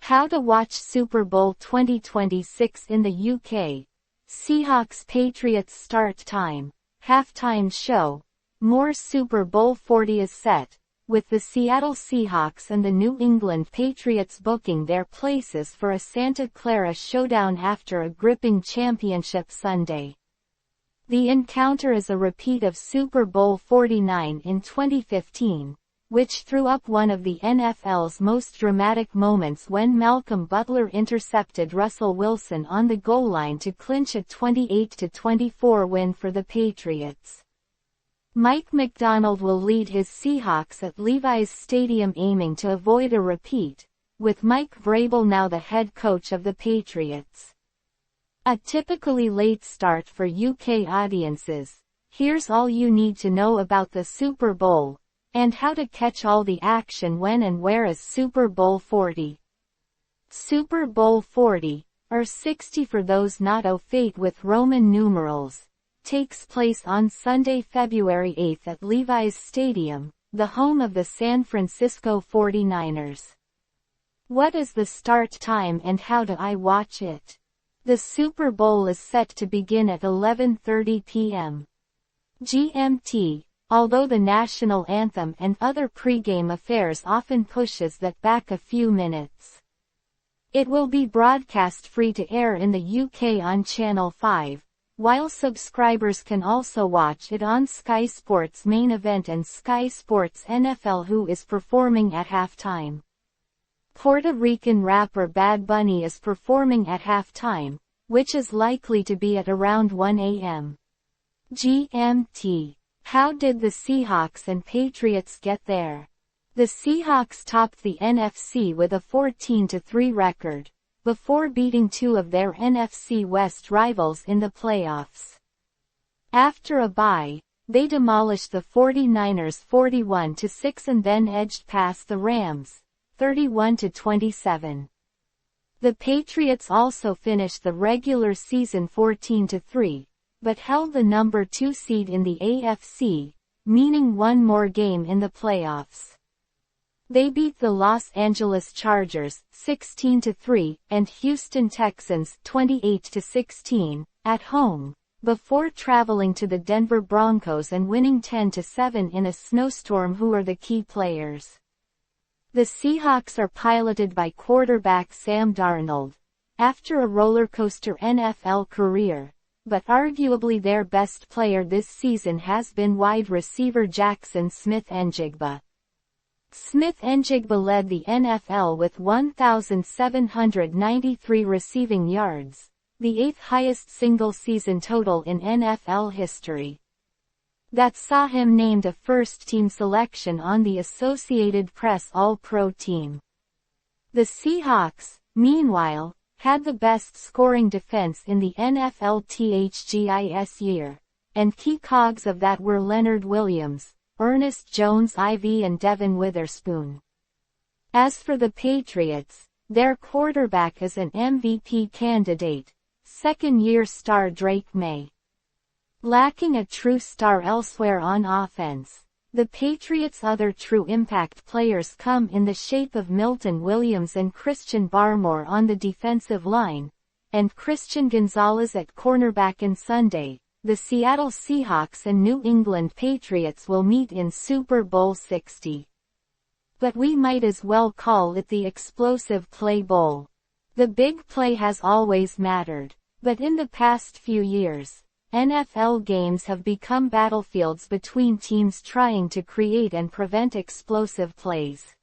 How to watch Super Bowl 2026 in the UK. Seahawks Patriots start time. Halftime show. More Super Bowl 40 is set, with the Seattle Seahawks and the New England Patriots booking their places for a Santa Clara showdown after a gripping championship Sunday. The encounter is a repeat of Super Bowl 49 in 2015, which threw up one of the NFL's most dramatic moments when Malcolm Butler intercepted Russell Wilson on the goal line to clinch a 28-24 win for the Patriots. Mike Macdonald will lead his Seahawks at Levi's Stadium aiming to avoid a repeat, with Mike Vrabel now the head coach of the Patriots. A typically late start for UK audiences. Here's all you need to know about the Super Bowl, and how to catch all the action when and where is Super Bowl 40. Super Bowl 40, or 60 for those not au fait with Roman numerals, takes place on Sunday, February 8 at Levi's Stadium, the home of the San Francisco 49ers. What is the start time and how do I watch it? The Super Bowl is set to begin at 11:30 p.m. GMT, although the national anthem and other pre-game affairs often pushes that back a few minutes. It will be broadcast free to air in the UK on Channel 5, while subscribers can also watch it on Sky Sports Main Event and Sky Sports NFL, who is performing at halftime. Puerto Rican rapper Bad Bunny is performing at halftime, which is likely to be at around 1 a.m. GMT. How did the Seahawks and Patriots get there? The Seahawks topped the NFC with a 14-3 record, before beating two of their NFC West rivals in the playoffs. After a bye, they demolished the 49ers 41-6 and then edged past the Rams, 31-27. The Patriots also finished the regular season 14-3, but held the number 2 seed in the AFC, meaning one more game in the playoffs. They beat the Los Angeles Chargers 16-3 and Houston Texans 28-16 at home, before traveling to the Denver Broncos and winning 10-7 in a snowstorm. Who are the key players? The Seahawks are piloted by quarterback Sam Darnold. After a rollercoaster NFL career, but arguably their best player this season has been wide receiver Jackson Smith-Njigba. Smith-Njigba led the NFL with 1,793 receiving yards, the 8th highest single-season total in NFL history. That saw him named a first-team selection on the Associated Press All-Pro team. The Seahawks, meanwhile, had the best scoring defense in the NFL this year, and key cogs of that were Leonard Williams, Ernest Jones IV and Devin Witherspoon. As for the Patriots, their quarterback is an MVP candidate, second-year star Drake May. Lacking a true star elsewhere on offense, the Patriots' other true impact players come in the shape of Milton Williams and Christian Barmore on the defensive line, and Christian Gonzalez at cornerback. On Sunday, the Seattle Seahawks and New England Patriots will meet in Super Bowl 60. But we might as well call it the Explosive Play Bowl. The big play has always mattered, but in the past few years, NFL games have become battlefields between teams trying to create and prevent explosive plays.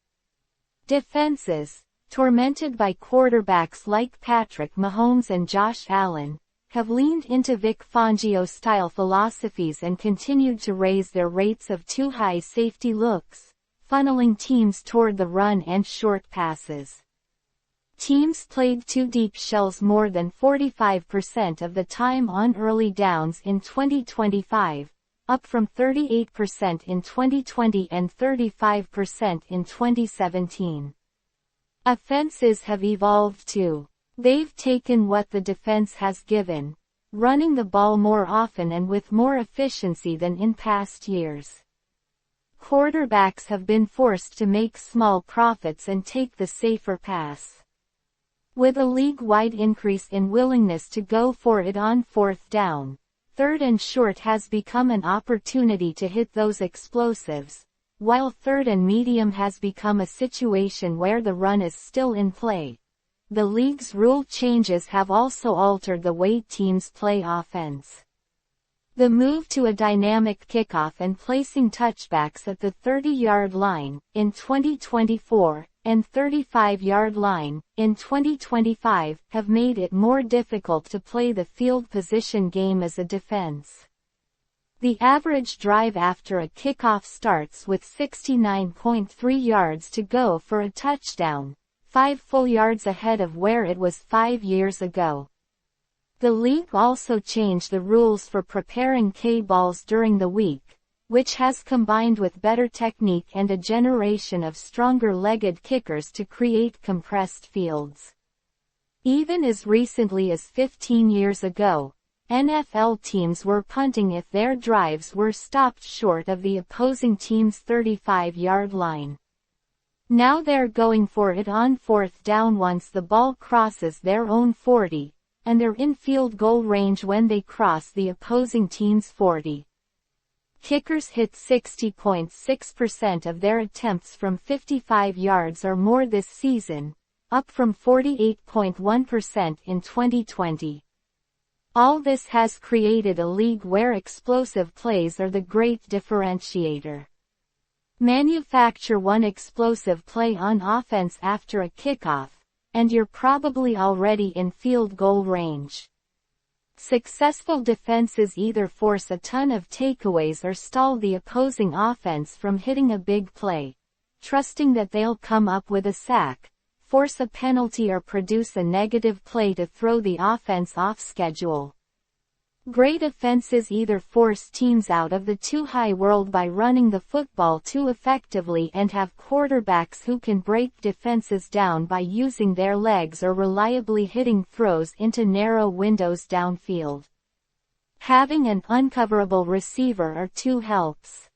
Defenses, tormented by quarterbacks like Patrick Mahomes and Josh Allen, have leaned into Vic Fangio-style philosophies and continued to raise their rates of too high safety looks, funneling teams toward the run and short passes. Teams played two deep shells more than 45% of the time on early downs in 2025, up from 38% in 2020 and 35% in 2017. Offenses have evolved too. They've taken what the defense has given, running the ball more often and with more efficiency than in past years. Quarterbacks have been forced to make small profits and take the safer pass. With a league-wide increase in willingness to go for it on fourth down, third and short has become an opportunity to hit those explosives, while third and medium has become a situation where the run is still in play. The league's rule changes have also altered the way teams play offense. The move to a dynamic kickoff and placing touchbacks at the 30-yard line in 2024 and 35-yard line in 2025 have made it more difficult to play the field position game as a defense. The average drive after a kickoff starts with 69.3 yards to go for a touchdown, 5 full yards ahead of where it was 5 years ago. The league also changed the rules for preparing K-balls during the week, which has combined with better technique and a generation of stronger-legged kickers to create compressed fields. Even as recently as 15 years ago, NFL teams were punting if their drives were stopped short of the opposing team's 35-yard line. Now they're going for it on fourth down once the ball crosses their own 40, and they're in field goal range when they cross the opposing team's 40. Kickers hit 60.6% of their attempts from 55 yards or more this season, up from 48.1% in 2020. All this has created a league where explosive plays are the great differentiator. Manufacture one explosive play on offense after a kickoff, and you're probably already in field goal range. Successful defenses either force a ton of takeaways or stall the opposing offense from hitting a big play, trusting that they'll come up with a sack, force a penalty or produce a negative play to throw the offense off schedule. Great offenses either force teams out of the too-high world by running the football too effectively and have quarterbacks who can break defenses down by using their legs or reliably hitting throws into narrow windows downfield. Having an uncoverable receiver or two helps.